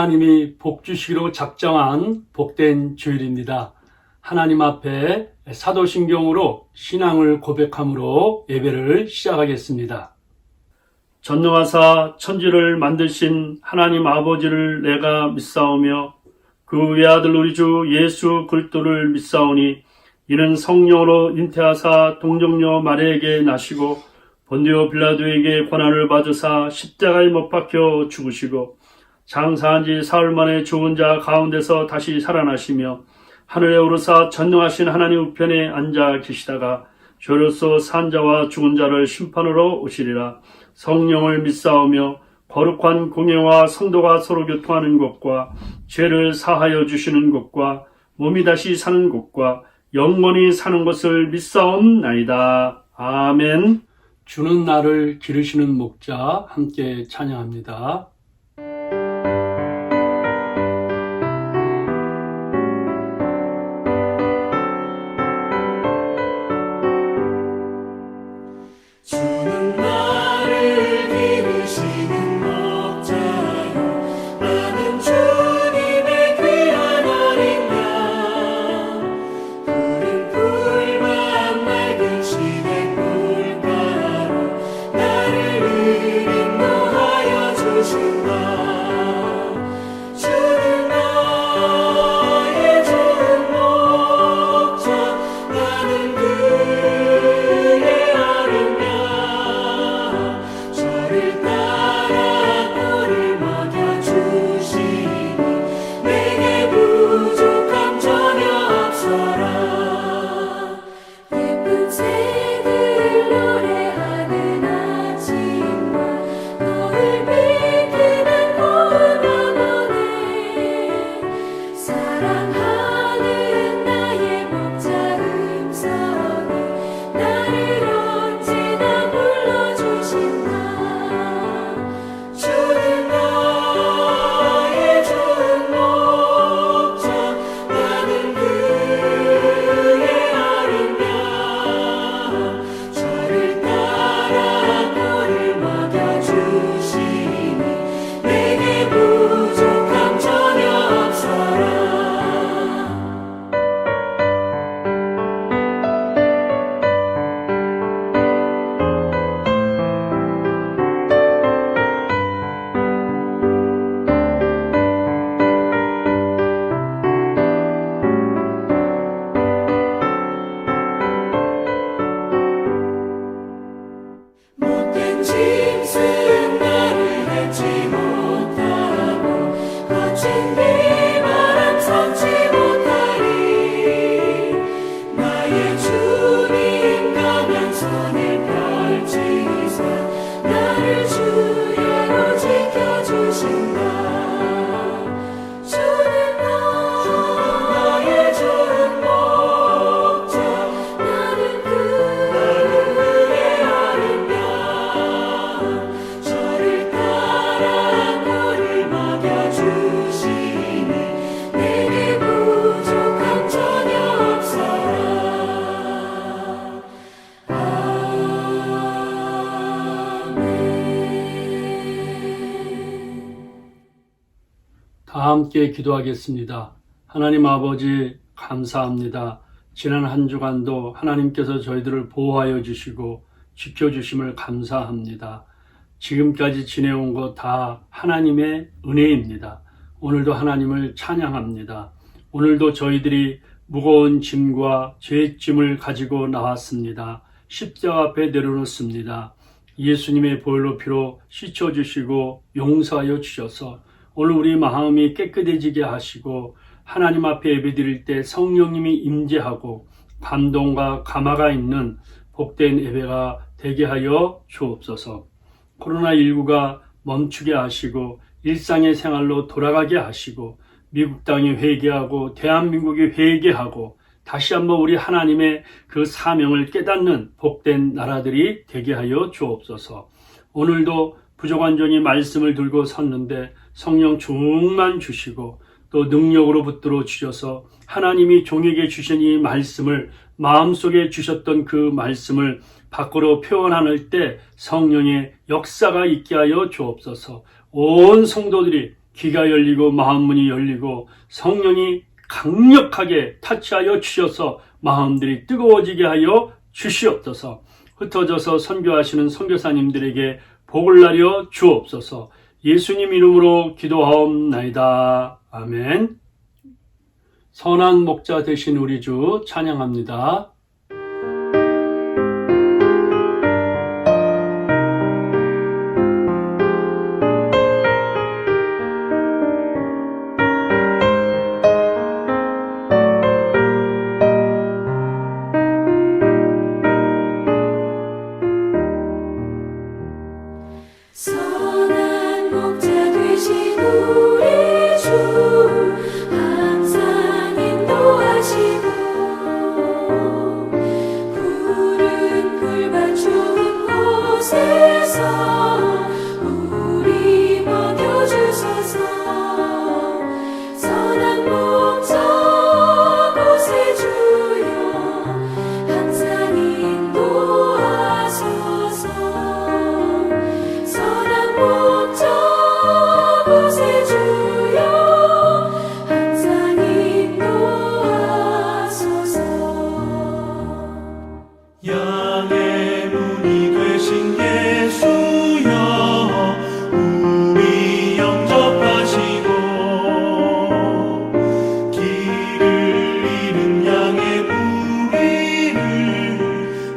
하나님이 복 주시기로 작정한 복된 주일입니다. 하나님 앞에 사도신경으로 신앙을 고백함으로 예배를 시작하겠습니다. 전능하사 천지를 만드신 하나님 아버지를 내가 믿사오며 그 외아들 우리 주 예수 그리스도를 믿사오니 이는 성령으로 잉태하사 동정녀 마리아에게 나시고 본디오 빌라도에게 고난을 받으사 십자가에 못 박혀 죽으시고 장사한 지 사흘 만에 죽은 자 가운데서 다시 살아나시며 하늘에 오르사 전능하신 하나님 우편에 앉아 계시다가 저로서 산 자와 죽은 자를 심판으로 오시리라. 성령을 믿사오며 거룩한 공예와 성도가 서로 교통하는 것과 죄를 사하여 주시는 것과 몸이 다시 사는 것과 영원히 사는 것을 믿사옵나이다. 아멘. 주는 나를 기르시는 목자 함께 찬양합니다. 주는 나를 기르시는 목자요 나는 주님의 귀한 어린 양 푸른 풀밭 맑은 시냇 물가로 나를 인도하여 주신다. 주는 나의 좋은 목자 나는 그의 어린 양 저를 따라 꿀을 먹여주시니 내게 부족함 전혀 없어라. 예쁜 새들 노래하는 아침과 너를 비키는 고운 영혼에 사랑하는 나의 목자 음성이 나를 언제나 불러주신다. 주는 나의 좋은 목자 나는 그의 어린 양 저를 따라 꿀을 먹여주시니 내게 부족함 전혀 없어라. 못된 짐승 나를 밟지 못하고 거친 비바람 삼지 못하리. 나의 주님 강한 손을 펼치사 나를 주야로 지켜주신다. 주는 나의 좋은 목자 나는 그의 어린 양 저를 따라 꿀을 먹여주시니 내게 부족함 전혀 없어라. 아멘. 다 함께 기도하겠습니다. 하나님 아버지 감사합니다. 지난 한 주간도 하나님께서 저희들을 보호하여 주시고 지켜주심을 감사합니다. 지금까지 지내온 것 다 하나님의 은혜입니다. 오늘도 하나님을 찬양합니다. 오늘도 저희들이 무거운 짐과 죄짐을 가지고 나왔습니다. 십자가 앞에 내려놓습니다. 예수님의 보혈로 피로 씻어주시고 용서하여 주셔서 오늘 우리 마음이 깨끗해지게 하시고 하나님 앞에 예배드릴 때 성령님이 임재하고 감동과 감화가 있는 복된 예배가 되게 하여 주옵소서. 코로나19가 멈추게 하시고 일상의 생활로 돌아가게 하시고 미국 땅이 회개하고 대한민국이 회개하고 다시 한번 우리 하나님의 그 사명을 깨닫는 복된 나라들이 되게 하여 주옵소서. 오늘도 부족한 종이 말씀을 들고 섰는데 성령 충만 주시고 또 능력으로 붙들어 주셔서 하나님이 종에게 주신 이 말씀을 마음속에 주셨던 그 말씀을 밖으로 표현할 때 성령의 역사가 있게 하여 주옵소서. 온 성도들이 귀가 열리고 마음문이 열리고 성령이 강력하게 타치하여 주셔서 마음들이 뜨거워지게 하여 주시옵소서. 흩어져서 선교하시는 선교사님들에게 복을 나려 주옵소서. 예수님 이름으로 기도하옵나이다. 아멘. 선한 목자 되신 우리 주 찬양합니다. 선한 목자 되신 우리 주 항상 인도하시고 푸른 풀밭 좋은 곳에서 우리 먹여주소서. 선한 목자 곳에 주여 항상 인도하소서. 선한 목자 곳에 주여 항상 인도하소서. 양의 문이 되신 예수여 우리 영접하시고 길을 잃은 양의 무리를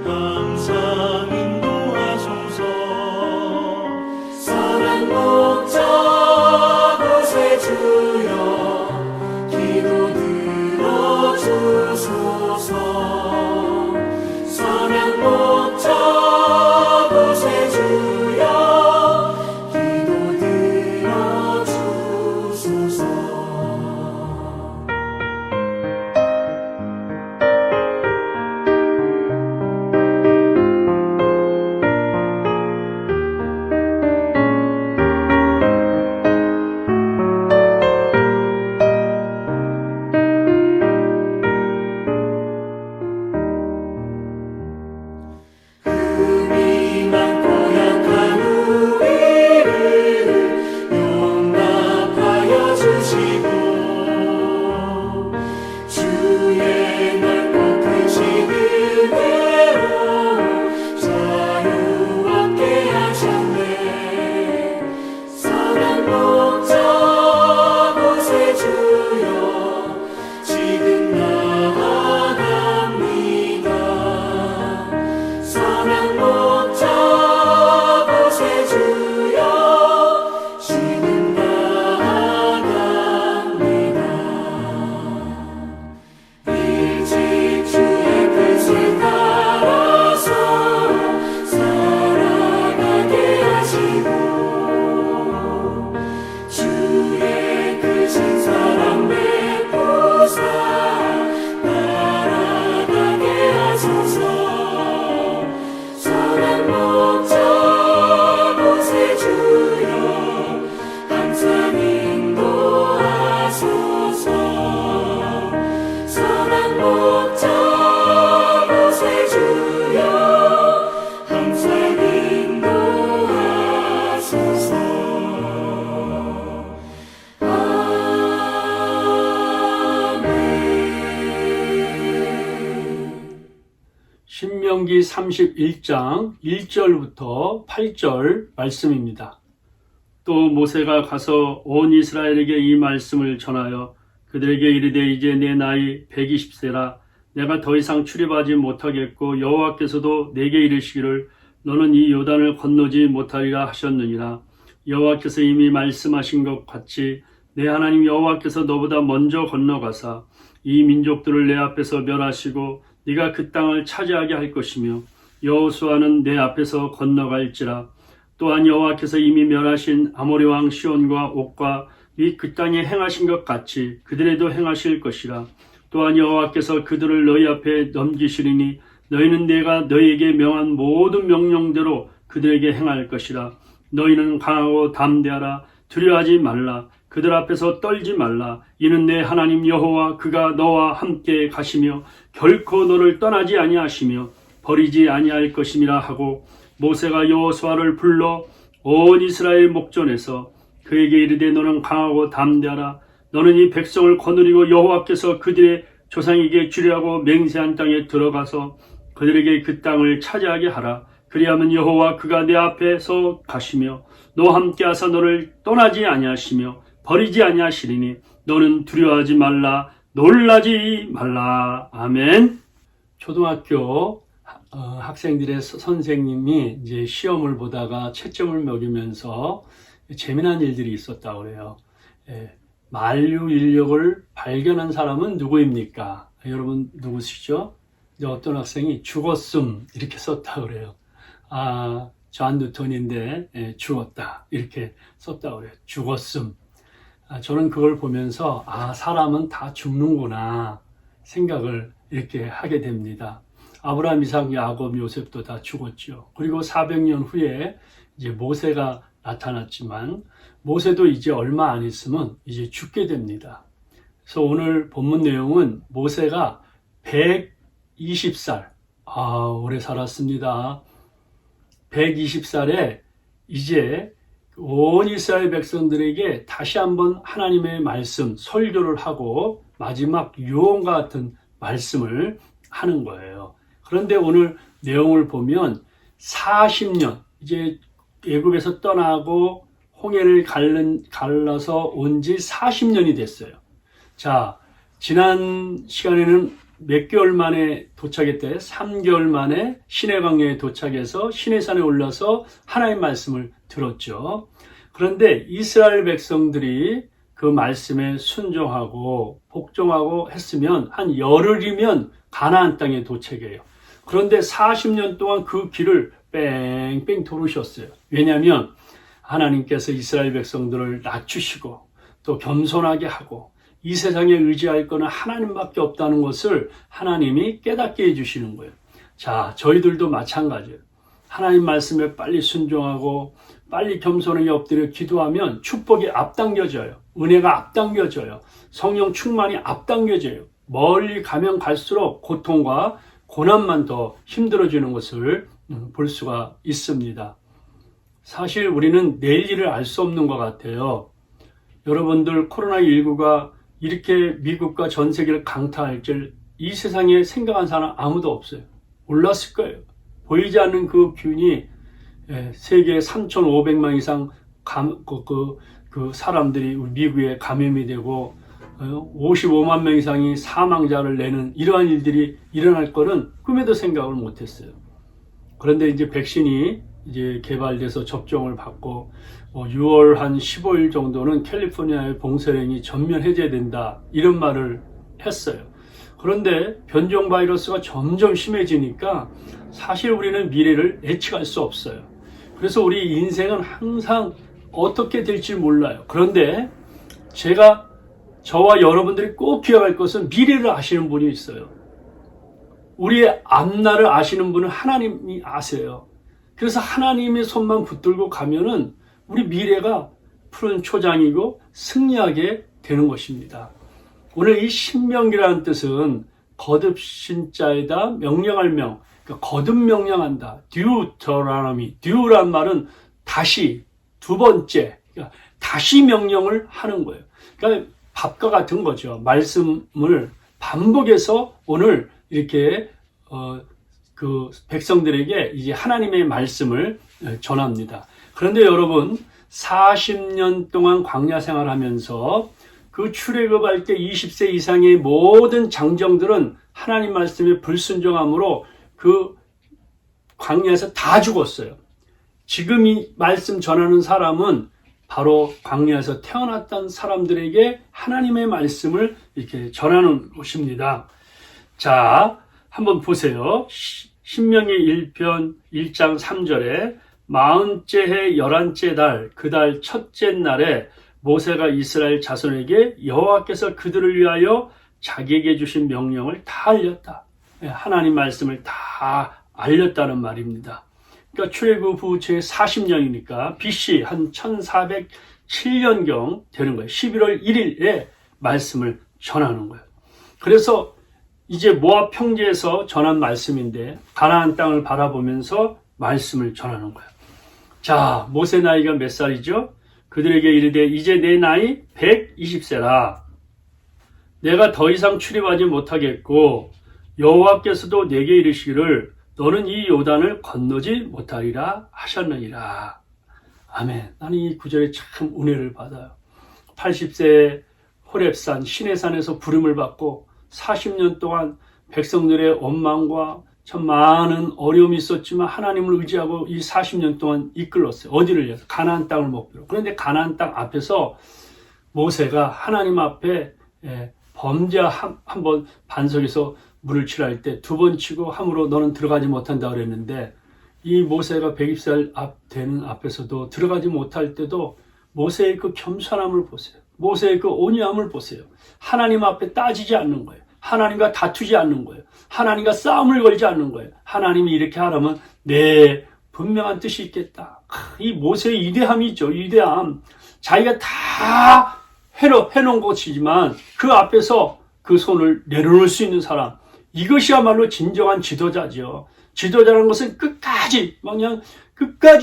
항상 인도하소서. 선한 목자 곳에 주여 기도 들어주소서. 선한 목자 곳에 주여 기도 들어주소서. 흠이 많고 약한 우리를 용납하여 주시고 주의 넓고 크신 은혜로 자유 얻게 하셨네. 선한 목자 곳에 주여 지금 나아갑니다. 선한 목자 곳에 주여 지금 나아갑니다. 일찍 주의 뜻을 따라서 살아가게 하시고 주의 크신 사랑 베푸사 따라가게 하소서. 선한 목자 곳에 주여 항상 인도하소서. 선한 목자 곳에 주여 항상 인도하소서. 아멘. 신명기 31장 1절부터 8절 말씀입니다. 또 모세가 가서 온 이스라엘에게 이 말씀을 전하여 그들에게 이르되 이제 내 나이 120세라 내가 더 이상 출입하지 못하겠고 여호와께서도 내게 이르시기를 너는 이 요단을 건너지 못하리라 하셨느니라. 여호와께서 이미 말씀하신 것 같이 내 하나님 여호와께서 너보다 먼저 건너가사 이 민족들을 내 앞에서 멸하시고 네가 그 땅을 차지하게 할 것이며 여호수아는 내 앞에서 건너갈지라. 또한 여호와께서 이미 멸하신 아모리 왕 시온과 옥과 및 그 땅에 행하신 것 같이 그들에도 행하실 것이라. 또한 여호와께서 그들을 너희 앞에 넘기시리니 너희는 내가 너희에게 명한 모든 명령대로 그들에게 행할 것이라. 너희는 강하고 담대하라. 두려워하지 말라. 그들 앞에서 떨지 말라. 이는 내 하나님 여호와 그가 너와 함께 가시며 결코 너를 떠나지 아니하시며 버리지 아니할 것임이라 하고 모세가 여호수아를 불러 온 이스라엘 목전에서 그에게 이르되 너는 강하고 담대하라. 너는 이 백성을 거느리고 여호와께서 그들의 조상에게 주려고 맹세한 땅에 들어가서 그들에게 그 땅을 차지하게 하라. 그리하면 여호와 그가 내 앞에서 가시며 너와 함께하사 너를 떠나지 아니하시며 버리지 아니하시리니 너는 두려워하지 말라. 놀라지 말라. 아멘. 초등학교 학생들의 선생님이 이제 시험을 보다가 채점을 매기면서 재미난 일들이 있었다고 그래요. 만류 인력을 발견한 사람은 누구입니까? 여러분 누구시죠? 어떤 학생이 죽었음 이렇게 썼다고 그래요. 존 뉴턴인데 죽었다 이렇게 썼다고 그래요. 죽었음. 저는 그걸 보면서 사람은 다 죽는구나 생각을 이렇게 하게 됩니다. 아브라함, 이삭, 야곱, 요셉도 다 죽었죠. 그리고 400년 후에 이제 모세가 나타났지만 모세도 이제 얼마 안 있으면 이제 죽게 됩니다. 그래서 오늘 본문 내용은 모세가 120살, 오래 살았습니다. 120살에 이제 온 이스라엘 백성들에게 다시 한번 하나님의 말씀, 설교를 하고 마지막 유언과 같은 말씀을 하는 거예요. 그런데 오늘 내용을 보면 40년, 이제 애굽에서 떠나고 홍해를 갈라서 온 지 40년이 됐어요. 자, 지난 시간에는 몇 개월 만에 도착했대. 3개월 만에 시내강야에 도착해서 시내산에 올라서 하나님의 말씀을 들었죠. 그런데 이스라엘 백성들이 그 말씀에 순종하고 복종하고 했으면 한 열흘이면 가나안 땅에 도착해요. 그런데 40년 동안 그 길을 뺑뺑 돌으셨어요. 왜냐하면 하나님께서 이스라엘 백성들을 낮추시고 또 겸손하게 하고 이 세상에 의지할 거는 하나님밖에 없다는 것을 하나님이 깨닫게 해주시는 거예요. 자, 저희들도 마찬가지예요. 하나님 말씀에 빨리 순종하고 빨리 겸손하게 엎드려 기도하면 축복이 앞당겨져요. 은혜가 앞당겨져요. 성령 충만이 앞당겨져요. 멀리 가면 갈수록 고통과 고난만 더 힘들어지는 것을 볼 수가 있습니다. 사실 우리는 내일 일을 알 수 없는 것 같아요. 여러분들 코로나19가 이렇게 미국과 전 세계를 강타할 줄 이 세상에 생각한 사람 아무도 없어요. 몰랐을 거예요. 보이지 않는 그 균이 세계 3,500만 이상 그 사람들이 미국에 감염이 되고 55만 명 이상이 사망자를 내는 이러한 일들이 일어날 거는 꿈에도 생각을 못했어요. 그런데 이제 백신이 이제 개발돼서 접종을 받고 6월 한 15일 정도는 캘리포니아의 봉쇄령이 전면 해제된다 이런 말을 했어요. 그런데 변종 바이러스가 점점 심해지니까 사실 우리는 미래를 예측할 수 없어요. 그래서 우리 인생은 항상 어떻게 될지 몰라요. 그런데 저와 여러분들이 꼭 기억할 것은 미래를 아시는 분이 있어요. 우리의 앞날을 아시는 분은 하나님이 아세요. 그래서 하나님의 손만 붙들고 가면은 우리 미래가 푸른 초장이고 승리하게 되는 것입니다. 오늘 이 신명기라는 뜻은 거듭 신자에다 명령할 명, 그러니까 거듭 명령한다. 듀터라노미, 듀란 말은 다시, 두 번째, 그러니까 다시 명령을 하는 거예요. 그러니까 밥과 같은 거죠. 말씀을 반복해서 오늘 이렇게 그 백성들에게 이제 하나님의 말씀을 전합니다. 그런데 여러분 40년 동안 광야 생활하면서 그 출애굽할 때 20세 이상의 모든 장정들은 하나님 말씀에 불순종함으로 그 광야에서 다 죽었어요. 지금 이 말씀 전하는 사람은 바로 광야에서 태어났던 사람들에게 하나님의 말씀을 이렇게 전하는 것입니다. 자, 한번 보세요. 신명기 1편 1장 3절에 40째 해 11째 달 그 달 첫째 날에 모세가 이스라엘 자손에게 여호와께서 그들을 위하여 자기에게 주신 명령을 다 알렸다. 하나님 말씀을 다 알렸다는 말입니다. 그러니까 출애굽 후 제 40년이니까 BC 한 1407년경 되는 거예요. 11월 1일에 말씀을 전하는 거예요. 그래서 이제 모압 평지에서 전한 말씀인데 가나안 땅을 바라보면서 말씀을 전하는 거예요. 자, 모세 나이가 몇 살이죠? 그들에게 이르되 이제 내 나이 120세라. 내가 더 이상 출입하지 못하겠고 여호와께서도 내게 이르시기를 너는 이 요단을 건너지 못하리라 하셨느니라. 아멘. 나는 이 구절에 참 은혜를 받아요. 80세에 호렙산 시내산에서 부름을 받고 40년 동안 백성들의 원망과 참 많은 어려움이 있었지만 하나님을 의지하고 이 40년 동안 이끌었어요. 어디를 위해서? 가나안 땅을 목표로. 그런데 가나안 땅 앞에서 모세가 하나님 앞에 범죄 한번 반석에서 물을 칠할 때 2번 치고 함으로 너는 들어가지 못한다 그랬는데 이 모세가 120살 되는 앞에서도 들어가지 못할 때도 모세의 그 겸손함을 보세요. 모세의 그 온유함을 보세요. 하나님 앞에 따지지 않는 거예요. 하나님과 다투지 않는 거예요. 하나님과 싸움을 걸지 않는 거예요. 하나님이 이렇게 하라면 네, 분명한 뜻이 있겠다. 이 모세의 위대함이 있죠. 위대함. 자기가 다 해놓은 것이지만 그 앞에서 그 손을 내려놓을 수 있는 사람. 이것이야말로 진정한 지도자죠. 지도자라는 것은 끝까지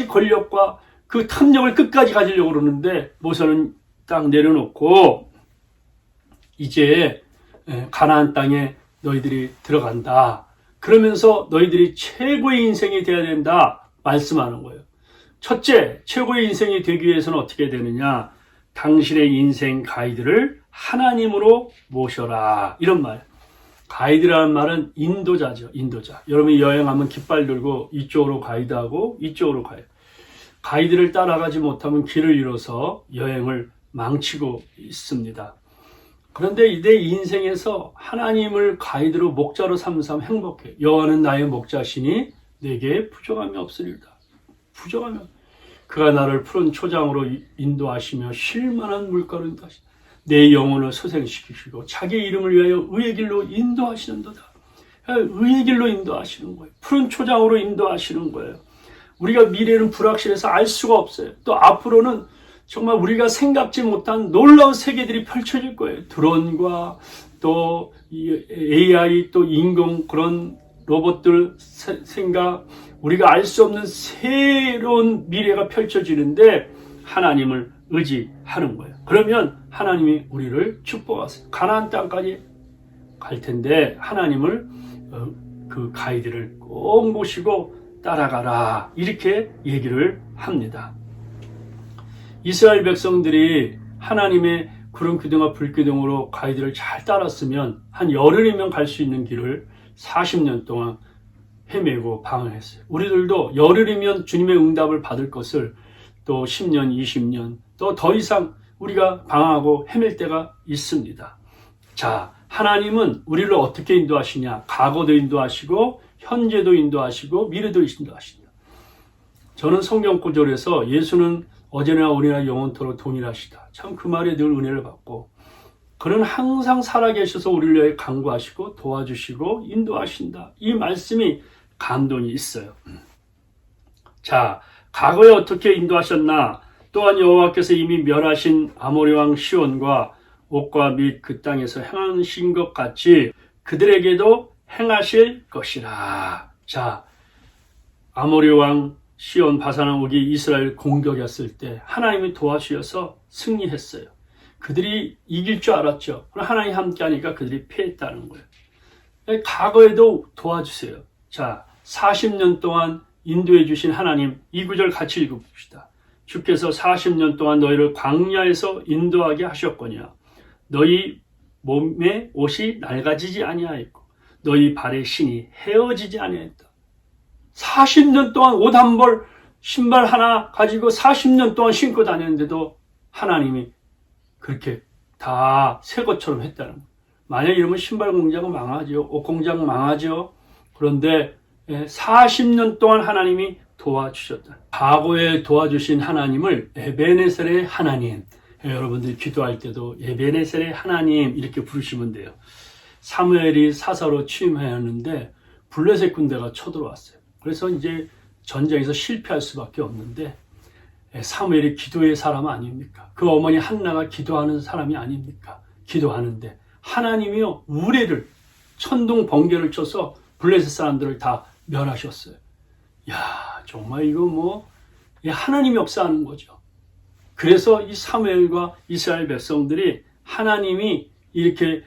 권력과 그 탐욕을 끝까지 가지려고 그러는데 모세는 딱 내려놓고 이제 가나안 땅에 너희들이 들어간다. 그러면서 너희들이 최고의 인생이 되어야 된다 말씀하는 거예요. 첫째, 최고의 인생이 되기 위해서는 어떻게 되느냐? 당신의 인생 가이드를 하나님으로 모셔라. 이런 말. 가이드라는 말은 인도자죠. 인도자. 여러분이 여행하면 깃발 들고 이쪽으로 가이드하고 이쪽으로 가요. 가이드를 따라가지 못하면 길을 잃어서 여행을 망치고 있습니다. 그런데 내 인생에서 하나님을 가이드로 목자로 삼으면 행복해. 여호와는 나의 목자시니 내게 부족함이 없으리다. 부족함이 없. 그가 나를 푸른 초장으로 인도하시며 쉴만한 물가로 인도하시다. 내 영혼을 소생시키시고 자기 이름을 위하여 의의 길로 인도하시는도다. 의의 길로 인도하시는 거예요. 푸른 초장으로 인도하시는 거예요. 우리가 미래는 불확실해서 알 수가 없어요. 또 앞으로는 정말 우리가 생각지 못한 놀라운 세계들이 펼쳐질 거예요. 드론과 또 AI 또 인공 그런 로봇들 생각 우리가 알 수 없는 새로운 미래가 펼쳐지는데 하나님을 의지하는 거예요. 그러면 하나님이 우리를 축복하세요. 가나안 땅까지 갈 텐데 하나님을 그 가이드를 꼭 모시고 따라가라 이렇게 얘기를 합니다. 이스라엘 백성들이 하나님의 구름 기둥과 불 기둥으로 가이드를 잘 따랐으면 한 열흘이면 갈 수 있는 길을 40년 동안 헤매고 방황했어요. 우리들도 열흘이면 주님의 응답을 받을 것을 또 10년, 20년 또 더 이상 우리가 방황하고 헤맬 때가 있습니다. 자, 하나님은 우리를 어떻게 인도하시냐? 과거도 인도하시고 현재도 인도하시고 미래도 인도하신다. 저는 성경 구절에서 예수는 어제나 오늘이나 영원토록 동일하시다. 참 그 말에 늘 은혜를 받고 그는 항상 살아계셔서 우리를 위해 간구하시고 도와주시고 인도하신다. 이 말씀이 감동이 있어요. 자, 과거에 어떻게 인도하셨나? 또한 여호와께서 이미 멸하신 아모리 왕 시온과 옥과 및 그 땅에서 행하신 것 같이 그들에게도 행하실 것이라. 자, 아모리 왕 시온 바산 옥이 이스라엘 공격했을 때 하나님이 도와주셔서 승리했어요. 그들이 이길 줄 알았죠. 하나님이 함께하니까 그들이 패했다는 거예요. 과거에도 도와주세요. 자, 40년 동안 인도해 주신 하나님, 이 구절 같이 읽어봅시다. 주께서 40년 동안 너희를 광야에서 인도하게 하셨거니와 너희 몸에 옷이 낡아지지 아니하였고 너희 발의 신이 헤어지지 아니하였다. 40년 동안 옷 한 벌, 신발 하나 가지고 40년 동안 신고 다녔는데도 하나님이 그렇게 다 새 것처럼 했다는 거예요. 만약 이러면 신발 공장은 망하죠. 옷 공장 망하죠. 그런데 40년 동안 하나님이 도와주셨다. 과거에 도와주신 하나님을 에베네셀의 하나님. 여러분들이 기도할 때도 에베네셀의 하나님 이렇게 부르시면 돼요. 사무엘이 사사로 취임하였는데 블레셋 군대가 쳐들어왔어요. 그래서 이제 전쟁에서 실패할 수밖에 없는데 사무엘이 기도의 사람 아닙니까? 그 어머니 한나가 기도하는 사람이 아닙니까? 기도하는데 하나님이요 우레를 천둥 번개를 쳐서 블레셋 사람들을 다 멸하셨어요. 야, 정말 이거 하나님이 역사하는 거죠. 그래서 이 사무엘과 이스라엘 백성들이 하나님이 이렇게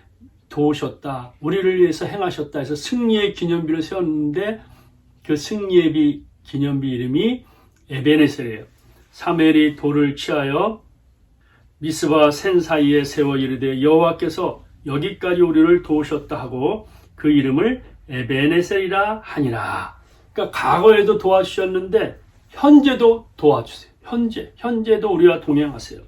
도우셨다, 우리를 위해서 행하셨다 해서 승리의 기념비를 세웠는데 그 승리의 기념비 이름이 에베네셀이에요. 사무엘이 돌을 취하여 미스바 센 사이에 세워 이르되 여호와께서 여기까지 우리를 도우셨다 하고 그 이름을 에베네셀이라 하니라. 그러니까 과거에도 도와주셨는데 현재도 도와주세요. 현재도 우리와 동행하세요.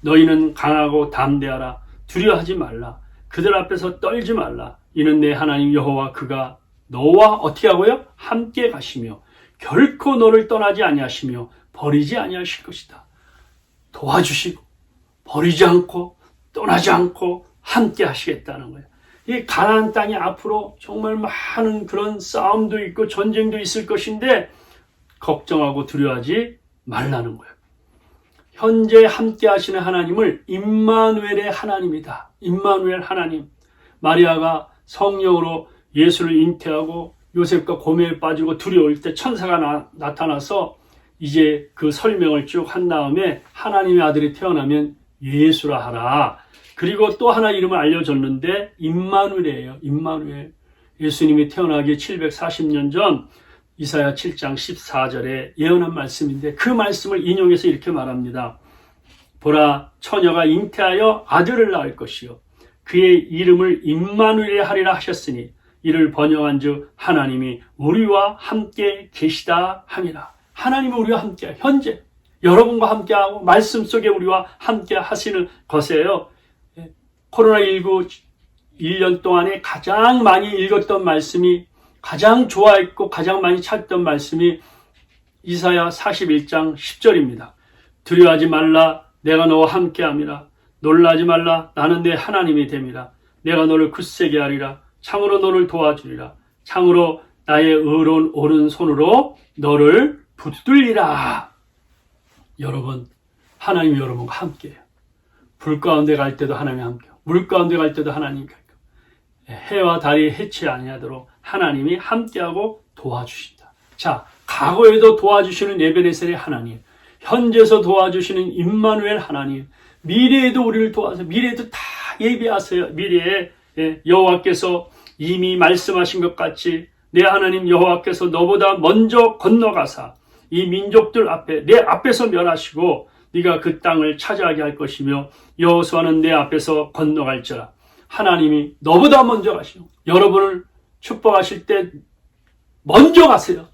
너희는 강하고 담대하라. 두려워하지 말라. 그들 앞에서 떨지 말라. 이는 내 하나님 여호와 그가 너와 어떻게 하고요? 함께 가시며 결코 너를 떠나지 아니하시며 버리지 아니하실 것이다. 도와주시고 버리지 않고 떠나지 않고 함께 하시겠다는 거예요. 이 가나안 땅이 앞으로 정말 많은 그런 싸움도 있고 전쟁도 있을 것인데 걱정하고 두려워하지 말라는 거예요. 현재 함께 하시는 하나님을 임마누엘의 하나님이다. 임마누엘 하나님. 마리아가 성령으로 예수를 잉태하고 요셉과 고매에 빠지고 두려울 때 천사가 나타나서 이제 그 설명을 쭉 한 다음에 하나님의 아들이 태어나면 예수라 하라. 그리고 또 하나 이름을 알려줬는데 임마누엘이에요. 임마누엘. 예수님이 태어나기 740년 전 이사야 7장 14절에 예언한 말씀인데 그 말씀을 인용해서 이렇게 말합니다. 보라, 처녀가 잉태하여 아들을 낳을 것이요 그의 이름을 임마누엘에 하리라 하셨으니 이를 번역한즉 하나님이 우리와 함께 계시다 함이라. 하나님이 우리와 함께, 현재 여러분과 함께하고 말씀 속에 우리와 함께 하시는 것이에요. 코로나19 1년 동안에 가장 많이 읽었던 말씀이, 가장 좋아했고 가장 많이 찾던 말씀이 이사야 41장 10절입니다. 두려워하지 말라, 내가 너와 함께함이라. 놀라지 말라, 나는 내 하나님이 됨이라. 내가 너를 굳세게 하리라. 참으로 너를 도와주리라. 참으로 나의 의로운 오른손으로 너를 붙들리라. 여러분, 하나님이 여러분과 함께해요. 불 가운데 갈 때도 하나님이 함께하고 물 가운데 갈 때도 하나님이 함께하고 해와 달이 해치 아니하도록 하나님이 함께하고 도와주신다. 자, 과거에도 도와주시는 에베네셀의 하나님, 현재에서 도와주시는 임마누엘 하나님, 미래에도 우리를 도와서 미래에도 다 예비하세요. 미래에 여호와께서 이미 말씀하신 것 같이 내 하나님 여호와께서 너보다 먼저 건너가사 이 민족들 앞에 내 앞에서 멸하시고 네가 그 땅을 차지하게 할 것이며 여호수아는 내 앞에서 건너갈지라. 하나님이 너보다 먼저 가시고 여러분을 축복하실 때 먼저 가세요.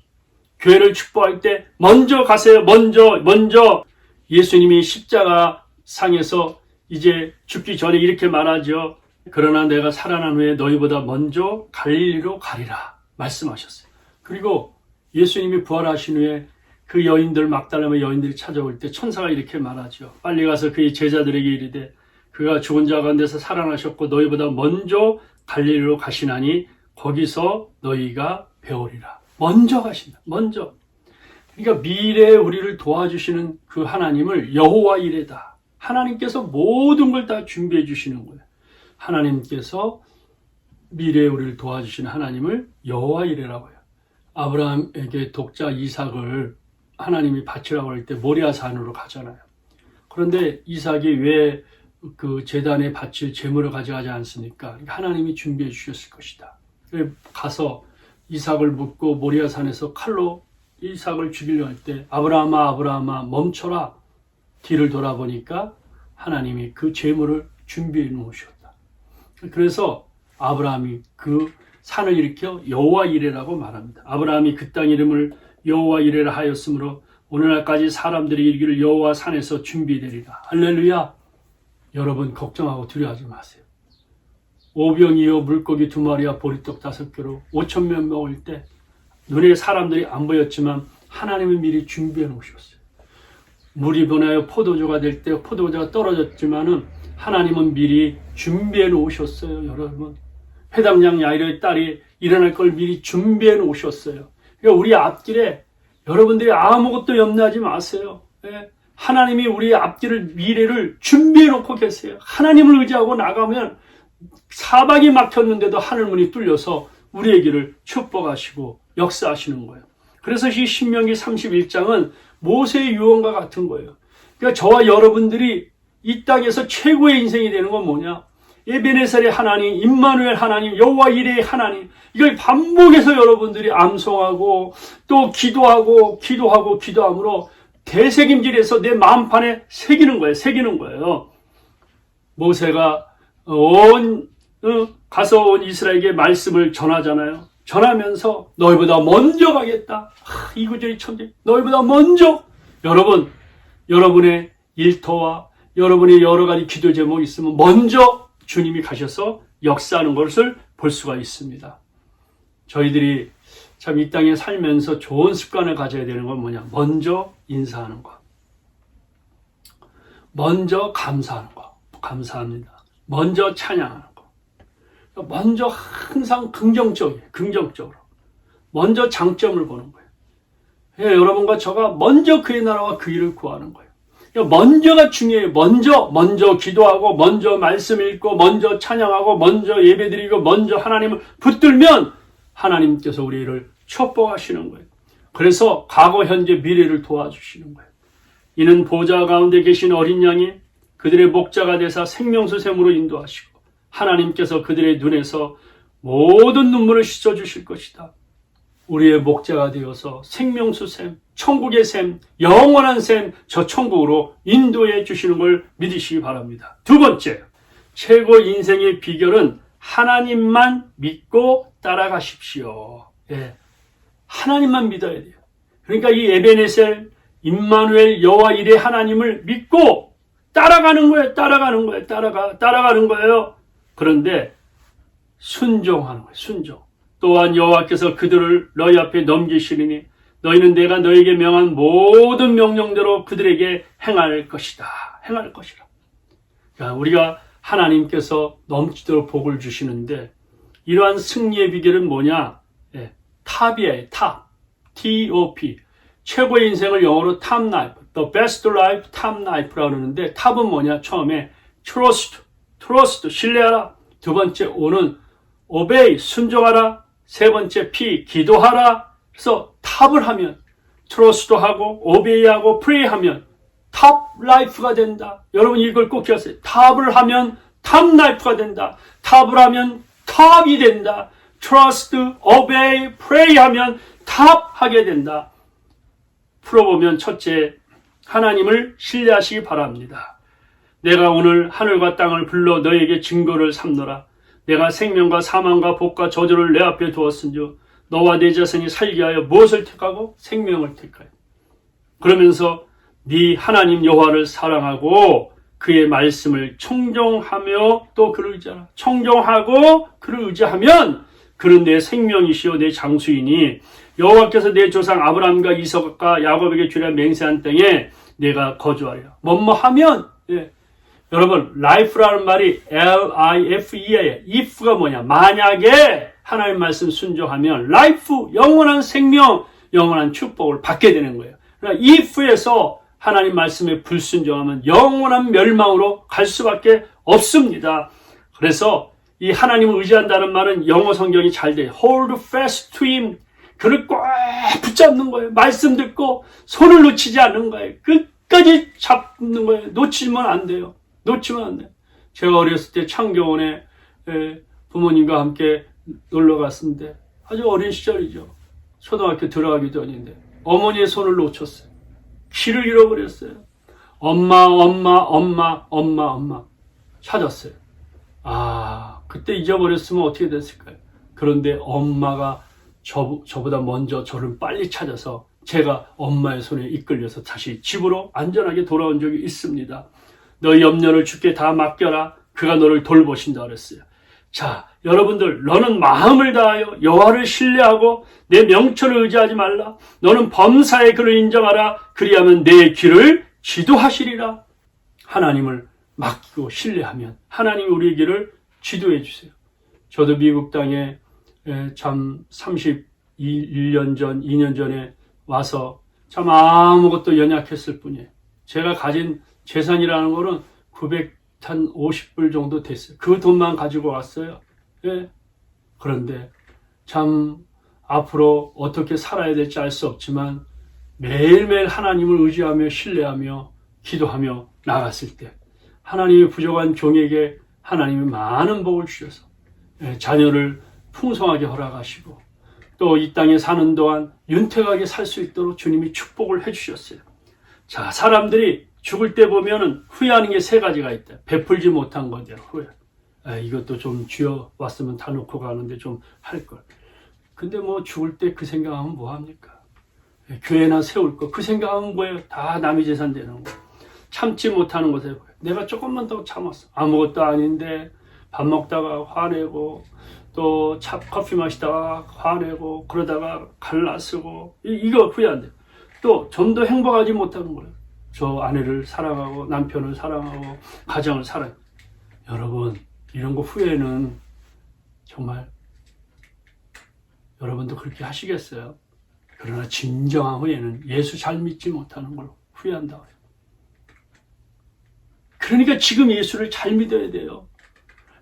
교회를 축복할 때 먼저 가세요. 먼저. 예수님이 십자가 상에서 이제 죽기 전에 이렇게 말하죠. 그러나 내가 살아난 후에 너희보다 먼저 갈릴리로 가리라 말씀하셨어요. 그리고 예수님이 부활하신 후에 그 여인들, 막달라의 여인들이 찾아올 때 천사가 이렇게 말하죠. 빨리 가서 그의 제자들에게 이르되 그가 죽은 자 가운데서 살아나셨고 너희보다 먼저 갈릴리로 가시나니 거기서 너희가 배우리라. 먼저 가신다. 먼저. 그러니까 미래에 우리를 도와주시는 그 하나님을 여호와 이레다. 하나님께서 모든 걸 다 준비해 주시는 거예요. 하나님께서 미래에 우리를 도와주시는 하나님을 여호와 이레라고 해요. 아브라함에게 독자 이삭을 하나님이 바치라고 할 때 모리아산으로 가잖아요. 그런데 이삭이 왜 그 제단에 바칠 제물을 가져가지 않습니까? 하나님이 준비해 주셨을 것이다. 가서 이삭을 묻고 모리아산에서 칼로 이삭을 죽이려 할 때 아브라함아 멈춰라. 뒤를 돌아보니까 하나님이 그 제물을 준비해 놓으셨다. 그래서 아브라함이 그 산을 일으켜 여호와 이레라고 말합니다. 아브라함이 그 땅 이름을 여호와 이레라 하였으므로 오늘날까지 사람들이 이르기를 여호와 산에서 준비되리라. 할렐루야. 여러분 걱정하고 두려워하지 마세요. 오병이어 물고기 2마리와 보리떡 5개로 5,000명 먹을 때 눈에 사람들이 안 보였지만 하나님은 미리 준비해 놓으셨어요. 물이 변하여 포도주가 될 때 포도주가 떨어졌지만은 하나님은 미리 준비해 놓으셨어요. 여러분, 회당장 야이로의 딸이 일어날 걸 미리 준비해 놓으셨어요. 그러니까 우리 앞길에 여러분들이 아무것도 염려하지 마세요. 하나님이 우리 앞길을 미래를 준비해 놓고 계세요. 하나님을 의지하고 나가면 사방이 막혔는데도 하늘문이 뚫려서 우리의 길을 축복하시고 역사하시는 거예요. 그래서 이 신명기 31장은 모세의 유언과 같은 거예요. 그러니까 저와 여러분들이 이 땅에서 최고의 인생이 되는 건 뭐냐? 에베네셀의 하나님, 임마누엘 하나님, 여호와 이레의 하나님, 이걸 반복해서 여러분들이 암송하고 또 기도함으로 대새김질해서 내 마음판에 새기는 거예요. 모세가 가서 온 이스라엘에게 말씀을 전하잖아요. 전하면서 너희보다 먼저 가겠다. 이구절이 천재. 너희보다 먼저. 여러분, 여러분의 일터와 여러분의 여러 가지 기도 제목이 있으면 먼저 주님이 가셔서 역사하는 것을 볼 수가 있습니다. 저희들이 참 이 땅에 살면서 좋은 습관을 가져야 되는 건 뭐냐? 먼저 인사하는 것. 먼저 감사하는 것. 감사합니다. 먼저 찬양하는 것. 먼저 항상 긍정적으로. 먼저 장점을 보는 거예요. 여러분과 저가 먼저 그의 나라와 그 일을 구하는 거예요. 먼저가 중요해요. 먼저 기도하고, 먼저 말씀 읽고, 먼저 찬양하고, 먼저 예배드리고, 먼저 하나님을 붙들면 하나님께서 우리를 축복하시는 거예요. 그래서 과거, 현재, 미래를 도와주시는 거예요. 이는 보좌 가운데 계신 어린 양이 그들의 목자가 되사 생명수샘으로 인도하시고 하나님께서 그들의 눈에서 모든 눈물을 씻어주실 것이다. 우리의 목자가 되어서 생명수샘, 천국의 샘, 영원한 샘, 저 천국으로 인도해 주시는 걸 믿으시기 바랍니다. 두 번째, 최고 인생의 비결은 하나님만 믿고 따라가십시오. 하나님만 믿어야 돼요. 그러니까 이 에베네셀, 임마누엘, 여호와 이레 하나님을 믿고 따라가는 거예요. 따라가는 거예요. 그런데 순종하는 거예요. 순종. 또한 여호와께서 그들을 너희 앞에 넘기시리니 너희는 내가 너에게 명한 모든 명령대로 그들에게 행할 것이다. 그러니까 우리가 하나님께서 넘치도록 복을 주시는데 이러한 승리의 비결은 뭐냐? 탑이에요. 탑. T-O-P. 최고의 인생을 영어로 탑 라이프. The best life, 탑 라이프라고 그러는데 탑은 뭐냐? 처음에 trust, 신뢰하라. 두 번째 O는 obey, 순종하라. 세 번째 P, 기도하라. 그래서 탑을 하면 trust도 하고 obey하고 pray하면 탑 라이프가 된다. 여러분 이걸 꼭 기억하세요. 탑을 하면 탑 라이프가 된다. 탑을 하면 탑이 된다. trust, obey, pray 하면 탑 하게 된다. 풀어보면 첫째, 하나님을 신뢰하시기 바랍니다. 내가 오늘 하늘과 땅을 불러 너에게 증거를 삼노라. 내가 생명과 사망과 복과 저주를 내 앞에 두었은즉 너와 내 자손이 살게 하여 무엇을 택하고? 생명을 택하여. 그러면서 네 하나님 여호와를 사랑하고 그의 말씀을 청종하며 또 그를 의지하라. 청종하고 그를 의지하면 그는 내 생명이시요 내 장수이니 여호와께서 내 조상 아브라함과 이삭과 야곱에게 주려 맹세한 땅에 내가 거주하리라. 뭐하면 여러분 life라는 말이 L-I-F-E예요. if가 뭐냐? 만약에 하나님 말씀 순종하면 life, 영원한 생명, 영원한 축복을 받게 되는 거예요. 그러니까 if에서 하나님 말씀에 불순종하면 영원한 멸망으로 갈 수밖에 없습니다. 그래서 이 하나님을 의지한다는 말은 영어 성경이 잘 돼요. hold fast to him. 그를 꽉 붙잡는 거예요. 말씀 듣고 손을 놓치지 않는 거예요. 끝까지 잡는 거예요. 놓치면 안 돼요. 제가 어렸을 때 창경원에 부모님과 함께 놀러 갔는데 아주 어린 시절이죠. 초등학교 들어가기도 전인데 어머니의 손을 놓쳤어요. 길을 잃어버렸어요. 엄마 찾았어요. 그때 잊어버렸으면 어떻게 됐을까요? 그런데 엄마가 저보다 먼저 저를 빨리 찾아서 제가 엄마의 손에 이끌려서 다시 집으로 안전하게 돌아온 적이 있습니다. 너희 염려를 주께 다 맡겨라. 그가 너를 돌보신다 그랬어요. 자, 여러분들, 너는 마음을 다하여 여호와를 신뢰하고 내 명철을 의지하지 말라. 너는 범사의 그를 인정하라. 그리하면 내 길을 지도하시리라. 하나님을 맡기고 신뢰하면 하나님이 우리의 길을 지도해 주세요. 저도 미국 땅에 참 31년 전, 2년 전에 와서 참 아무것도 연약했을 뿐이에요. 제가 가진 재산이라는 거는 950불 정도 됐어요. 그 돈만 가지고 왔어요. 그런데 참 앞으로 어떻게 살아야 될지 알 수 없지만 매일매일 하나님을 의지하며 신뢰하며 기도하며 나갔을 때 하나님의 부족한 종에게 하나님이 많은 복을 주셔서 자녀를 풍성하게 허락하시고 또 이 땅에 사는 동안 윤택하게 살 수 있도록 주님이 축복을 해주셨어요. 자, 사람들이 죽을 때 보면은 후회하는 게 세 가지가 있다. 베풀지 못한 것에 후회. 이것도 좀 쥐어 왔으면 다 놓고 가는데 좀 할 걸. 근데 뭐 죽을 때 그 생각하면 뭐 합니까? 교회나 세울 거 그 생각하면 뭐예요? 다 남의 재산 되는 거. 참지 못하는 것에 후회. 내가 조금만 더 참았어. 아무것도 아닌데 밥 먹다가 화내고 또 커피 마시다가 화내고 그러다가 갈라쓰고 이거 후회 안 돼요. 또 좀 더 행복하지 못하는 거예요. 저 아내를 사랑하고 남편을 사랑하고 가정을 사랑해요. 여러분 이런 거 후회는 정말 여러분도 그렇게 하시겠어요? 그러나 진정한 후회는 예수 잘 믿지 못하는 걸 후회한다고요. 그러니까 지금 예수를 잘 믿어야 돼요.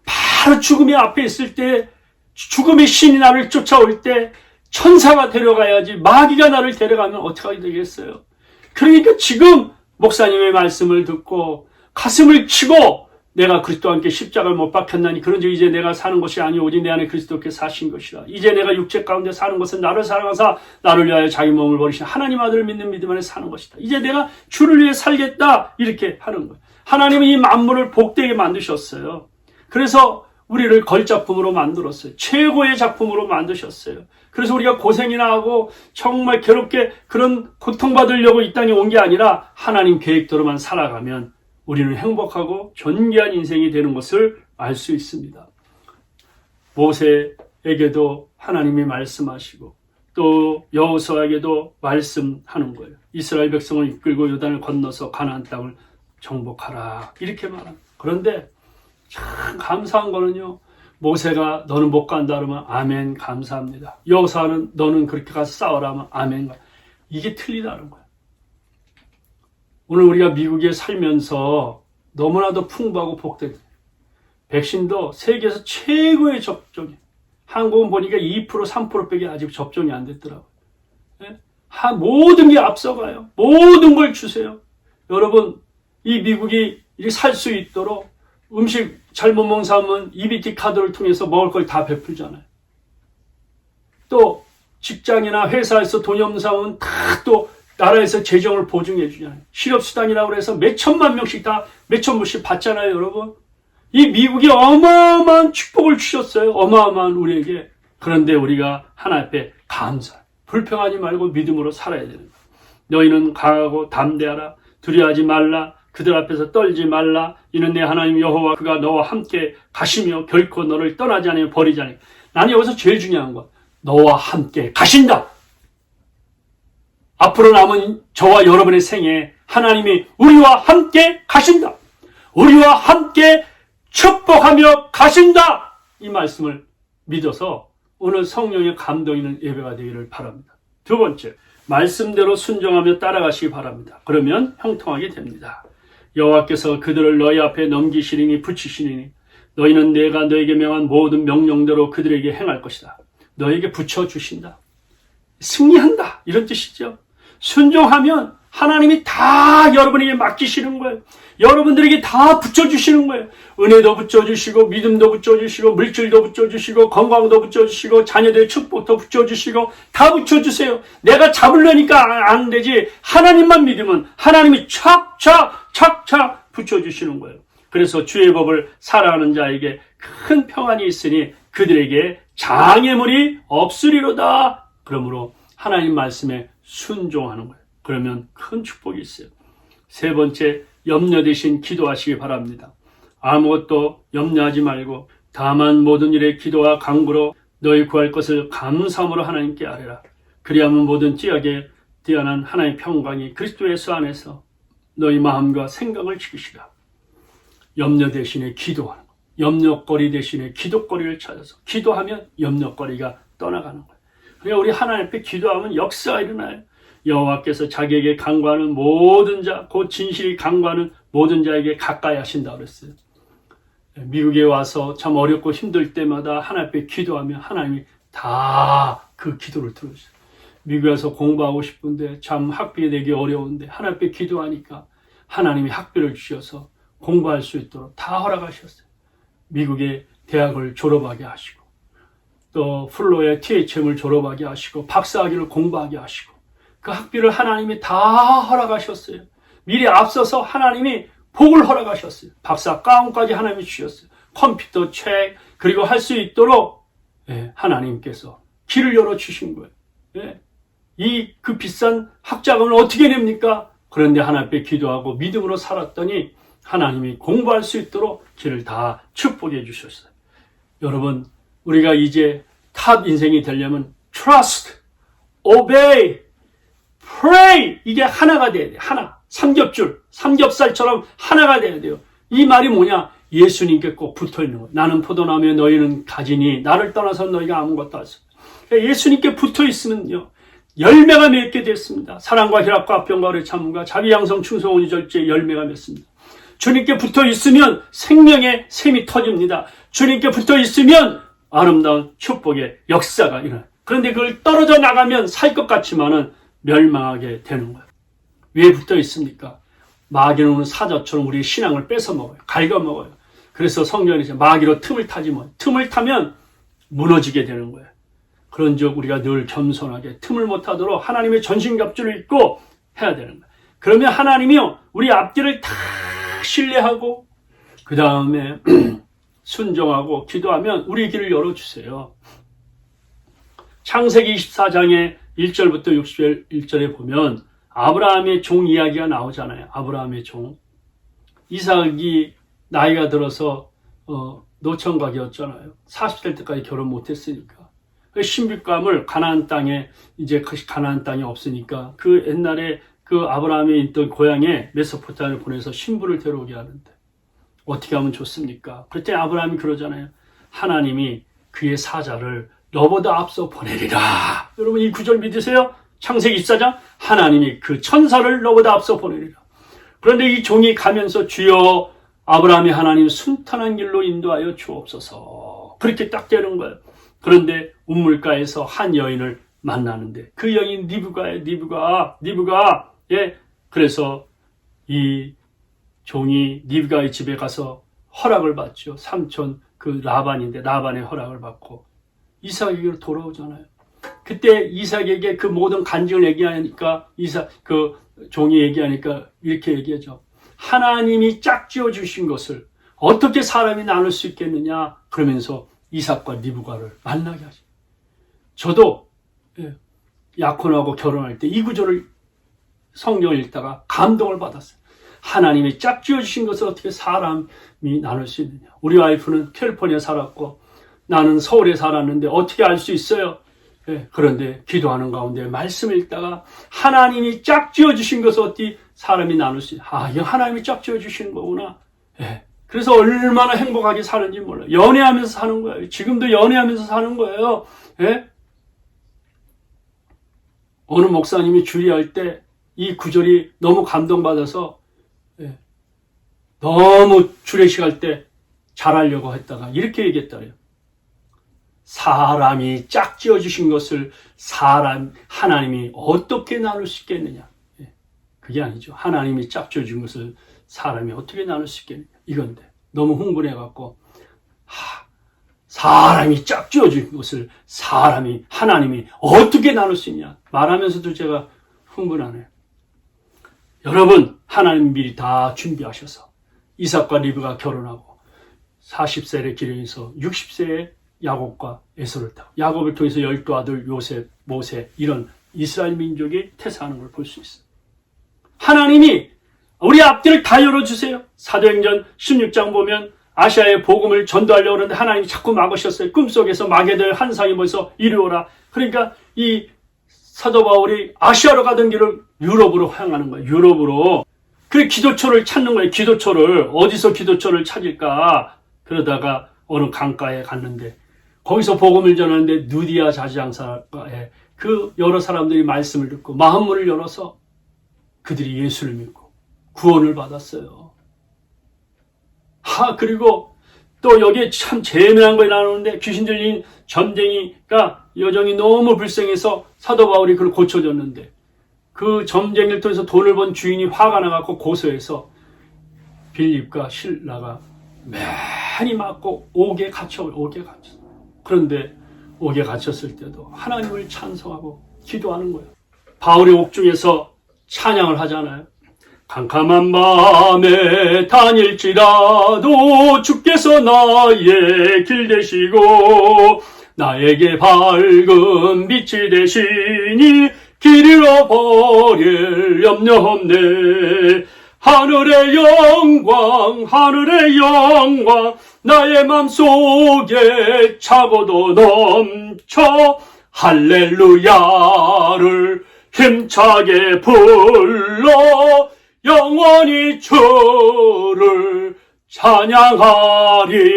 바로 죽음의 앞에 있을 때 죽음의 신이 나를 쫓아올 때 천사가 데려가야지 마귀가 나를 데려가면 어떻게 되겠어요? 그러니까 지금 목사님의 말씀을 듣고 가슴을 치고 내가 그리스도와 함께 십자가를 못 박혔나니 그런즉 이제 내가 사는 것이 아니오 오직 내 안에 그리스도께 사신 것이라. 이제 내가 육체 가운데 사는 것은 나를 사랑하사 나를 위하여 자기 몸을 버리신 하나님 아들을 믿는 믿음 안에 사는 것이다. 이제 내가 주를 위해 살겠다 이렇게 하는 거예요. 하나님은 이 만물을 복되게 만드셨어요. 그래서 우리를 걸작품으로 만들었어요. 최고의 작품으로 만드셨어요. 그래서 우리가 고생이나 하고 정말 괴롭게 그런 고통받으려고 이 땅에 온 게 아니라 하나님 계획대로만 살아가면 우리는 행복하고 존귀한 인생이 되는 것을 알 수 있습니다. 모세에게도 하나님이 말씀하시고 또 여호수아에게도 말씀하는 거예요. 이스라엘 백성을 이끌고 요단을 건너서 가나안 땅을 정복하라 이렇게 말합니다. 그런데 참 감사한 거는요. 모세가 너는 못 간다 그러면 아멘 감사합니다. 여호수아는 너는 그렇게 가서 싸우라 하면 아멘. 이게 틀리다는 거예요. 오늘 우리가 미국에 살면서 너무나도 풍부하고 복된 백신도 세계에서 최고의 접종이에요. 한국은 보니까 2% 3%밖에 아직 접종이 안 됐더라고요. 모든 게 앞서가요. 모든 걸 주세요. 여러분 이 미국이 살 수 있도록 음식 잘못 먹는 사람은 EBT 카드를 통해서 먹을 걸 다 베풀잖아요. 또 직장이나 회사에서 돈이 없는 사람은 다 또 나라에서 재정을 보증해 주잖아요. 실업수당이라고 해서 몇 천만 명씩 다 몇천 불씩 받잖아요, 여러분. 이 미국이 어마어마한 축복을 주셨어요. 어마어마한 우리에게. 그런데 우리가 하나님 앞에 감사해. 불평하지 말고 믿음으로 살아야 되는 거예요. 너희는 강하고 담대하라. 두려워하지 말라. 그들 앞에서 떨지 말라. 이는 내 하나님 여호와 그가 너와 함께 가시며 결코 너를 떠나지 않으며 버리지 않으며. 나는 여기서 제일 중요한 건 너와 함께 가신다. 앞으로 남은 저와 여러분의 생에 하나님이 우리와 함께 가신다. 우리와 함께 축복하며 가신다. 이 말씀을 믿어서 오늘 성령의 감동 있는 예배가 되기를 바랍니다. 두 번째, 말씀대로 순종하며 따라가시기 바랍니다. 그러면 형통하게 됩니다. 여호와께서 그들을 너희 앞에 넘기시리니 붙이시리니 너희는 내가 너에게 명한 모든 명령대로 그들에게 행할 것이다. 너에게 붙여주신다. 승리한다. 이런 뜻이죠. 순종하면 하나님이 다 여러분에게 맡기시는 거예요. 여러분들에게 다 붙여주시는 거예요. 은혜도 붙여주시고 믿음도 붙여주시고 물질도 붙여주시고 건강도 붙여주시고 자녀들의 축복도 붙여주시고 다 붙여주세요. 내가 잡으려니까 안 되지. 하나님만 믿으면 하나님이 착착 붙여주시는 거예요. 그래서 주의 법을 사랑하는 자에게 큰 평안이 있으니 그들에게 장애물이 없으리로다. 그러므로 하나님 말씀에 순종하는 거예요. 그러면 큰 축복이 있어요. 세 번째, 염려 대신 기도하시기 바랍니다. 아무것도 염려하지 말고 다만 모든 일에 기도와 간구로 너희 구할 것을 감사함으로 하나님께 아뢰라. 그리하면 모든 찌하게 뛰어난 하나님의 평강이 그리스도 예수 안에서 너희 마음과 생각을 지키시라. 염려 대신에 기도하는 거예요. 염려거리 대신에 기도거리를 찾아서 기도하면 염려거리가 떠나가는 거예요. 그러니까 우리 하나님 앞에 기도하면 역사가 일어나요. 여호와께서 자기에게 간구하는 모든 자, 곧 진실이 간구하는 모든 자에게 가까이 하신다고 그랬어요. 미국에 와서 참 어렵고 힘들 때마다 하나님 앞에 기도하면 하나님이 다 그 기도를 들어주세요. 미국에 와서 공부하고 싶은데 참 학비 내기 어려운데 하나님 앞에 기도하니까 하나님이 학비를 주셔서 공부할 수 있도록 다 허락하셨어요. 미국의 대학을 졸업하게 하시고 또 플로의 THM을 졸업하게 하시고 박사학위를 공부하게 하시고 그 학비를 하나님이 다 허락하셨어요. 미리 앞서서 하나님이 복을 허락하셨어요. 박사 가운까지 하나님이 주셨어요. 컴퓨터, 책 그리고 할 수 있도록 하나님께서 길을 열어주신 거예요. 그 비싼 학자금을 어떻게 냅니까? 그런데 하나님 앞에 기도하고 믿음으로 살았더니 하나님이 공부할 수 있도록 길을 다 축복해 주셨어요. 여러분, 우리가 이제 탑 인생이 되려면 trust, obey, pray 이게 하나가 돼야 돼요. 하나. 삼겹살처럼 하나가 돼야 돼요. 이 말이 뭐냐? 예수님께 꼭 붙어 있는 거예요. 나는 포도나무에 너희는 가지니 나를 떠나서 너희가 아무것도 할 수 없어요. 예수님께 붙어 있으면요. 열매가 맺게 됐습니다. 사랑과 희락과 화평과 오래 참음과 자비 양성 충성 온유 절제 열매가 맺습니다. 주님께 붙어 있으면 생명의 샘이 터집니다. 주님께 붙어 있으면 아름다운 축복의 역사가 일어나요. 그런데 그걸 떨어져 나가면 살 것 같지만은 멸망하게 되는 거예요. 왜 붙어 있습니까? 마귀는 오는 사자처럼 우리의 신앙을 뺏어 먹어요. 갉아 먹어요. 그래서 성경에 이제 마귀로 틈을 타지 뭐. 틈을 타면 무너지게 되는 거예요. 그런즉 우리가 늘 겸손하게 틈을 못 타도록 하나님의 전신갑주를 입고 해야 되는 거예요. 그러면 하나님이요 우리 앞길을 다 신뢰하고 그 다음에 순종하고 기도하면 우리 길을 열어주세요. 창세기 24장의 1절부터 61절에 보면 아브라함의 종 이야기가 나오잖아요. 아브라함의 종. 이삭이 나이가 들어서 노천각이었잖아요. 40될 때까지 결혼 못했으니까. 신비감을 가나안 땅에 이제 가나안 땅이 없으니까 그 옛날에 그 아브라함이 있던 고향에 메소포타미아를 보내서 신부를 데려오게 하는데 어떻게 하면 좋습니까? 그때 아브라함이 그러잖아요. 하나님이 그의 사자를 너보다 앞서 보내리라. 여러분 이 구절 믿으세요? 창세기 24장 하나님이 그 천사를 너보다 앞서 보내리라. 그런데 이 종이 가면서 주여 아브라함이 하나님 순탄한 길로 인도하여 주옵소서. 그렇게 딱 되는 거예요. 그런데 우물가에서 한 여인을 만나는데 그 여인 리브가예요. 리브가. 예. 그래서 이 종이 리브가의 집에 가서 허락을 받죠. 삼촌 그 라반인데 라반의 허락을 받고 이삭에게로 돌아오잖아요. 그때 이삭에게 그 모든 간증을 얘기하니까 그 종이 얘기하니까 이렇게 얘기하죠. 하나님이 짝지어 주신 것을 어떻게 사람이 나눌 수 있겠느냐 그러면서 이삭과 리브가를 만나게 하죠. 저도 약혼하고 결혼할 때 이 구절을 성경을 읽다가 감동을 받았어요. 하나님이 짝지어 주신 것을 어떻게 사람이 나눌 수 있느냐. 우리 와이프는 캘리포니아에 살았고 나는 서울에 살았는데 어떻게 알 수 있어요? 그런데 기도하는 가운데 말씀을 읽다가 하나님이 짝지어 주신 것을 어떻게 사람이 나눌 수 있냐. 이거 하나님이 짝지어 주시는 거구나. 그래서 얼마나 행복하게 사는지 몰라요. 연애하면서 사는 거예요. 지금도 연애하면서 사는 거예요. 어느 목사님이 주의할 때 이 구절이 너무 감동받아서 너무 주례식할 때 잘하려고 했다가 이렇게 얘기했다래요. 사람이 짝지어 주신 것을 하나님이 어떻게 나눌 수 있겠느냐. 그게 아니죠. 하나님이 짝지어 준 것을 사람이 어떻게 나눌 수 있겠느냐. 이건데 너무 흥분해갖고 사람이 짝지어 준 것을 하나님이 어떻게 나눌 수 있냐. 말하면서도 제가 흥분하네요. 여러분 하나님 미리 다 준비하셔서 이삭과 리브가 결혼하고 40세의 기령에서 60세의 야곱과 에서를 타고 야곱을 통해서 12아들 요셉, 모세 이런 이스라엘 민족이 태사하는 걸 볼 수 있어요. 하나님이 우리 앞뒤를 다 열어주세요. 사도행전 16장 보면 아시아에 복음을 전도하려고 하는데 하나님이 자꾸 막으셨어요. 꿈속에서 마게도의 환상이 벌써 이루어라. 그러니까 이 사도 바울이 아시아로 가던 길을 유럽으로 향하는 거예요. 유럽으로. 그래 기도처를 찾는 거예요. 기도처를. 어디서 기도처를 찾을까? 그러다가 어느 강가에 갔는데 거기서 복음을 전하는데 누디아 자지장사에 그 여러 사람들이 말씀을 듣고 마음문을 열어서 그들이 예수를 믿고 구원을 받았어요. 그리고 또 여기에 참 재미난 거 나오는데 귀신 들린 점쟁이가 여정이 너무 불쌍해서 사도 바울이 그걸 고쳐줬는데 그 점쟁이를 통해서 돈을 번 주인이 화가 나갖고 고소해서 빌립과 실라가 많이 맞고 옥에 갇혀. 그런데 옥에 갇혔을 때도 하나님을 찬송하고 기도하는 거예요. 바울이 옥중에서 찬양을 하잖아요. 캄캄한 밤에 다닐지라도 주께서 나의 길 되시고 나에게 밝은 빛이 되시니 길 잃어버릴 염려 없네. 하늘의 영광 나의 맘속에 차고도 넘쳐 할렐루야를 힘차게 불러 영원히 주를 찬양하리.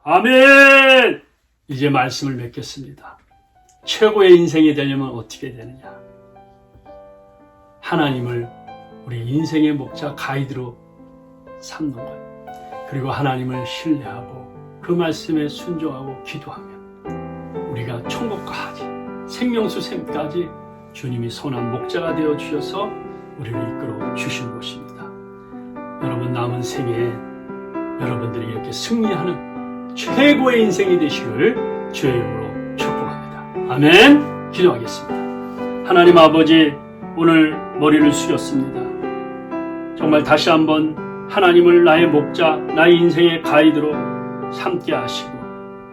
아멘. 이제 말씀을 맺겠습니다. 최고의 인생이 되려면 어떻게 되느냐? 하나님을 우리 인생의 목자 가이드로 삼는 거예요. 그리고 하나님을 신뢰하고 그 말씀에 순종하고 기도하면 우리가 천국까지 생명수생까지 주님이 선한 목자가 되어 주셔서 우리를 이끌어 주시는 것입니다. 여러분 남은 생에 여러분들이 이렇게 승리하는 최고의 인생이 되시길 주의 이름으로 축복합니다. 아멘. 기도하겠습니다. 하나님 아버지, 오늘 머리를 숙였습니다. 정말 다시 한번 하나님을 나의 목자, 나의 인생의 가이드로 삼게 하시고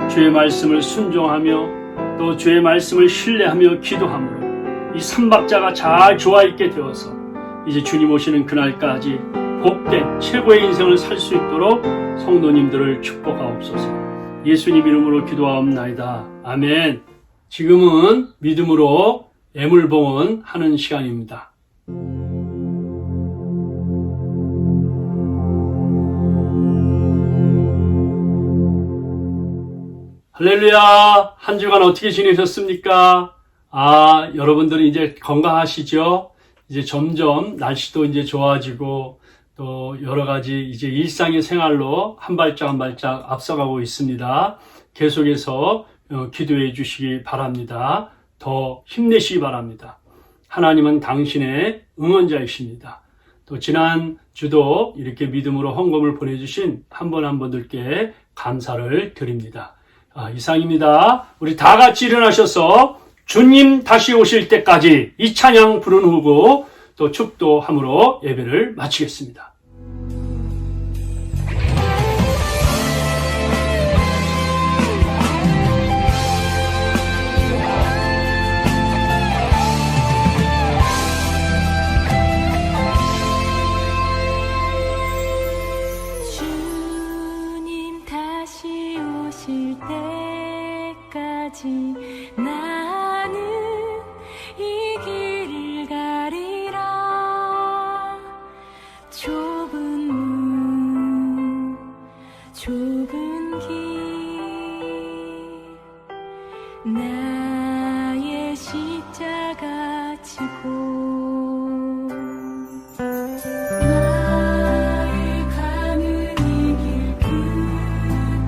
주의 말씀을 순종하며 또 주의 말씀을 신뢰하며 기도함으로 이 삼박자가 잘 조화있게 되어서 이제 주님 오시는 그날까지 복된 최고의 인생을 살 수 있도록 성도님들을 축복하옵소서. 예수님 이름으로 기도하옵나이다. 아멘. 지금은 믿음으로 애물봉헌 하는 시간입니다. 할렐루야. 한 주간 어떻게 지내셨습니까? 여러분들은 이제 건강하시죠? 이제 점점 날씨도 이제 좋아지고 또 여러 가지 이제 일상의 생활로 한 발짝 한 발짝 앞서가고 있습니다. 계속해서 기도해 주시기 바랍니다. 더 힘내시기 바랍니다. 하나님은 당신의 응원자이십니다. 또 지난 주도 이렇게 믿음으로 헌금을 보내주신 한 분 한 분들께 감사를 드립니다. 이상입니다. 우리 다 같이 일어나셔서 주님 다시 오실 때까지 이 찬양 부른 후고 또 축도함으로 예배를 마치겠습니다. 주님 다시 오실 때까지 나는 이 길을 가리라. 좁은 문 좁은 길 나의 십자가 지고 나의 가는 이 길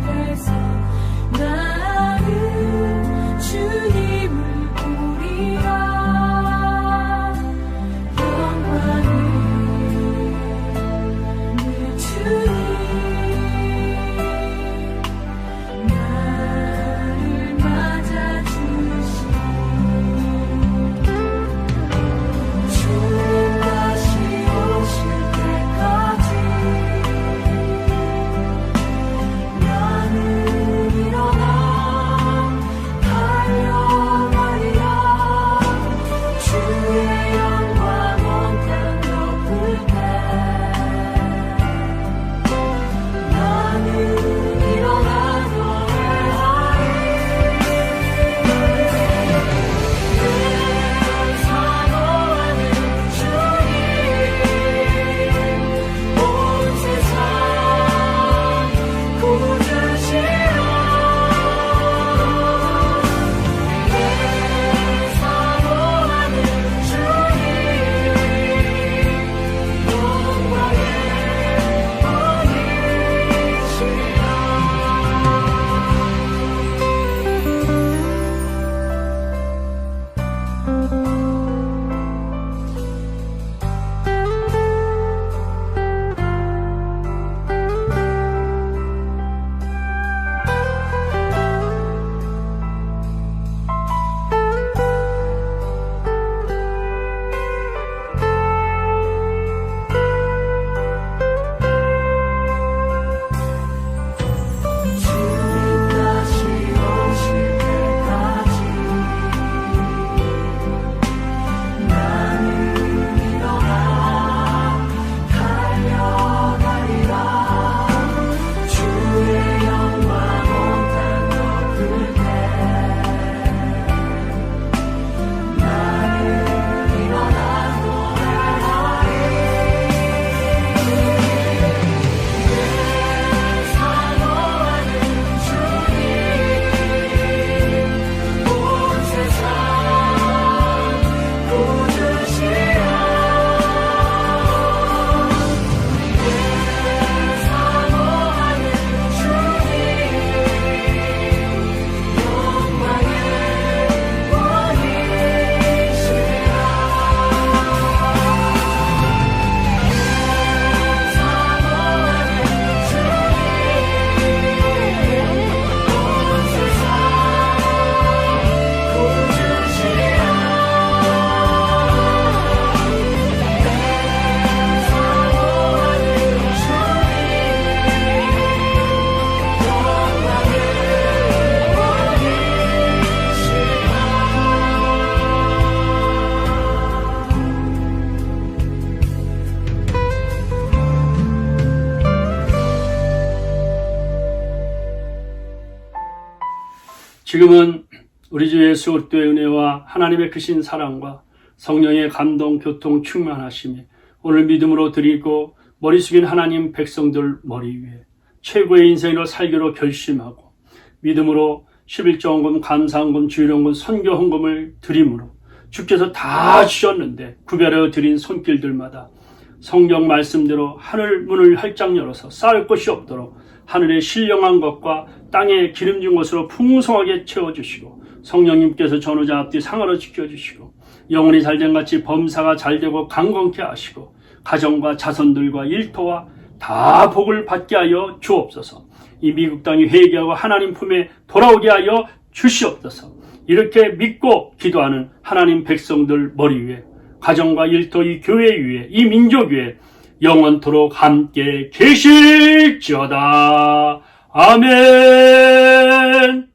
끝에서 나는 주님을 보리라. 영광을 늘 주님 나를 맞아주시고 지금은 우리 주 예수 그리스도의 은혜와 하나님의 크신 사랑과 성령의 감동, 교통, 충만하심이 오늘 믿음으로 드리고 머리 숙인 하나님 백성들 머리 위에 최고의 인생으로 살기로 결심하고 믿음으로 11조헌금, 감사헌금, 주일헌금, 선교헌금을 드림으로 주께서 다 주셨는데 구별하여 드린 손길들마다 성경 말씀대로 하늘 문을 활짝 열어서 쌓을 것이 없도록 하늘의 신령한 것과 땅에 기름진 것으로 풍성하게 채워주시고 성령님께서 전후자 앞뒤 상하로 지켜주시고 영혼이 잘된 같이 범사가 잘되고 강건케 하시고 가정과 자손들과 일터와 다 복을 받게 하여 주옵소서. 이 미국 땅이 회개하고 하나님 품에 돌아오게 하여 주시옵소서. 이렇게 믿고 기도하는 하나님 백성들 머리 위에 가정과 일터 이 교회 위에 이 민족 위에 영원토록 함께 계실지어다. 아멘.